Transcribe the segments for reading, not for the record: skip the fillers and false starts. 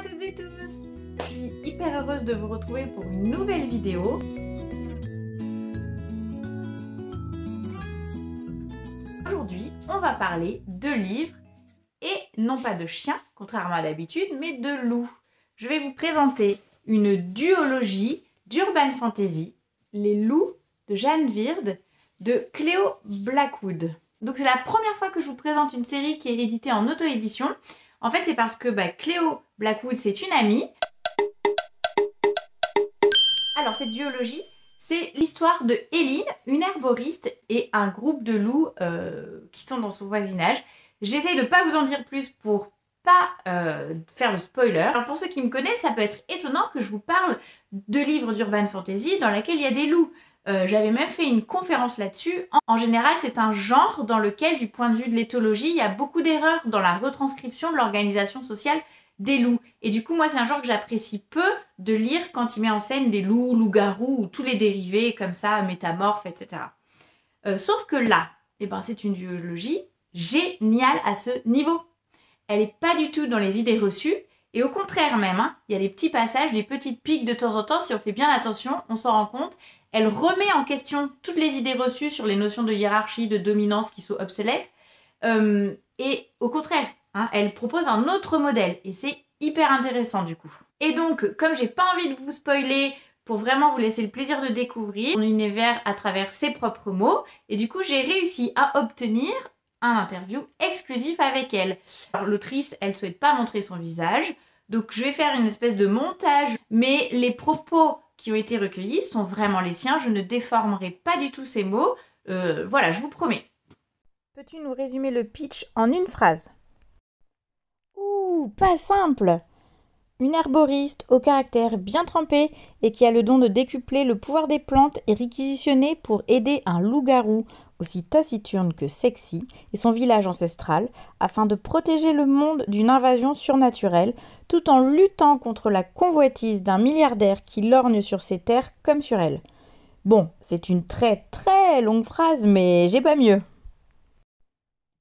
à toutes et tous! Je suis hyper heureuse de vous retrouver pour une nouvelle vidéo. Aujourd'hui, on va parler de livres et non pas de chiens, contrairement à d'habitude, mais de loups. Je vais vous présenter une duologie d'urban fantasy, Les loups de Jeanne Wirth de Cléo Blackwood. Donc c'est la première fois que je vous présente une série qui est éditée en auto-édition. En fait, c'est parce que Cléo Blackwood, c'est une amie. Alors, cette duologie, c'est l'histoire de Éline, une herboriste, et un groupe de loups qui sont dans son voisinage. J'essaie de ne pas vous en dire plus pour pas faire le spoiler. Alors, pour ceux qui me connaissent, ça peut être étonnant que je vous parle de livres d'urban fantasy dans lesquels il y a des loups. J'avais même fait une conférence là-dessus. En général, c'est un genre dans lequel, du point de vue de l'éthologie, il y a beaucoup d'erreurs dans la retranscription de l'organisation sociale des loups. Et du coup, moi, c'est un genre que j'apprécie peu de lire quand il met en scène des loups, loups-garous ou tous les dérivés comme ça, métamorphes, etc. Sauf que là, c'est une duologie géniale à ce niveau. Elle n'est pas du tout dans les idées reçues. Et au contraire même, il y a des petits passages, des petites piques de temps en temps. Si on fait bien attention, on s'en rend compte. Elle remet en question toutes les idées reçues sur les notions de hiérarchie, de dominance qui sont obsolètes. Et au contraire, elle propose un autre modèle. Et c'est hyper intéressant du coup. Et donc, comme j'ai pas envie de vous spoiler, pour vraiment vous laisser le plaisir de découvrir son univers à travers ses propres mots, et du coup, j'ai réussi à obtenir un interview exclusif avec elle. Alors, l'autrice, elle souhaite pas montrer son visage, donc je vais faire une espèce de montage, mais les propos qui ont été recueillis sont vraiment les siens, je ne déformerai pas du tout ces mots, voilà, je vous promets. Peux-tu nous résumer le pitch en une phrase? Ouh, pas simple! Une herboriste au caractère bien trempé et qui a le don de décupler le pouvoir des plantes est réquisitionnée pour aider un loup-garou, aussi taciturne que sexy, et son village ancestral, afin de protéger le monde d'une invasion surnaturelle, tout en luttant contre la convoitise d'un milliardaire qui lorgne sur ses terres comme sur elle. Bon, c'est une très très longue phrase, mais j'ai pas mieux.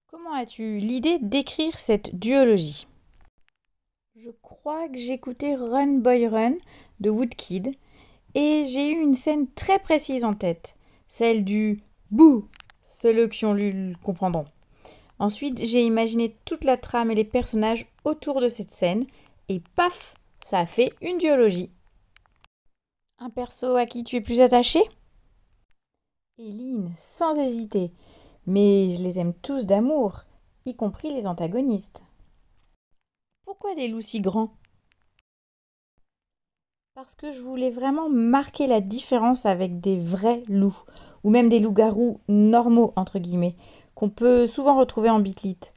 Comment as-tu eu l'idée d'écrire cette duologie ? Je crois que j'écoutais Run Boy Run de Woodkid et j'ai eu une scène très précise en tête, celle du « bouh ». Ceux qui ont lu le comprendront. Ensuite, j'ai imaginé toute la trame et les personnages autour de cette scène et paf, ça a fait une duologie. Un perso à qui tu es plus attaché ? Éline, sans hésiter, mais je les aime tous d'amour, y compris les antagonistes. Pourquoi des loups si grands ? Parce que je voulais vraiment marquer la différence avec des vrais loups, ou même des loups-garous normaux, entre guillemets, qu'on peut souvent retrouver en bitlite.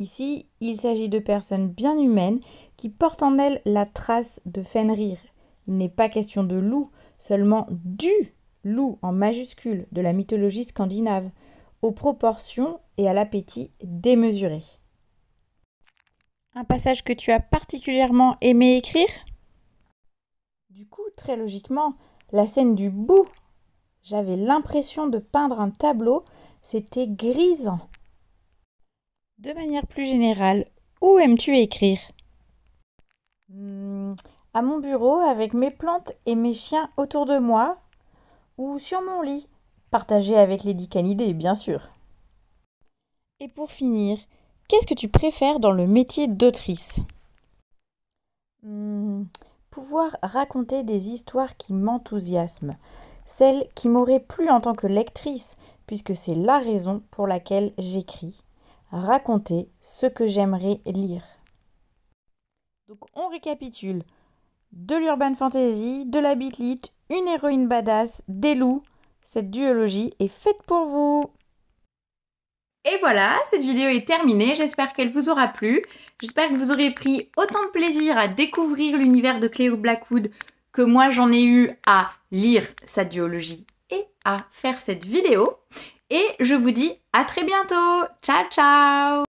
Ici, il s'agit de personnes bien humaines qui portent en elles la trace de Fenrir. Il n'est pas question de loup, seulement du loup en majuscule de la mythologie scandinave, aux proportions et à l'appétit démesurés. Un passage que tu as particulièrement aimé écrire ? Du coup, très logiquement, la scène du bout. J'avais l'impression de peindre un tableau, c'était grisant. De manière plus générale, où aimes-tu écrire ? À mon bureau, avec mes plantes et mes chiens autour de moi, ou sur mon lit, partagé avec Lady Canidée, bien sûr. Et pour finir, qu'est-ce que tu préfères dans le métier d'autrice ? Pouvoir raconter des histoires qui m'enthousiasment, celles qui m'auraient plu en tant que lectrice, puisque c'est la raison pour laquelle j'écris, raconter ce que j'aimerais lire. Donc on récapitule, de l'urban fantasy, de la bitlite, une héroïne badass, des loups, cette duologie est faite pour vous. Et voilà, cette vidéo est terminée, j'espère qu'elle vous aura plu. J'espère que vous aurez pris autant de plaisir à découvrir l'univers de Cléo Blackwood que moi j'en ai eu à lire sa duologie et à faire cette vidéo. Et je vous dis à très bientôt. Ciao, ciao!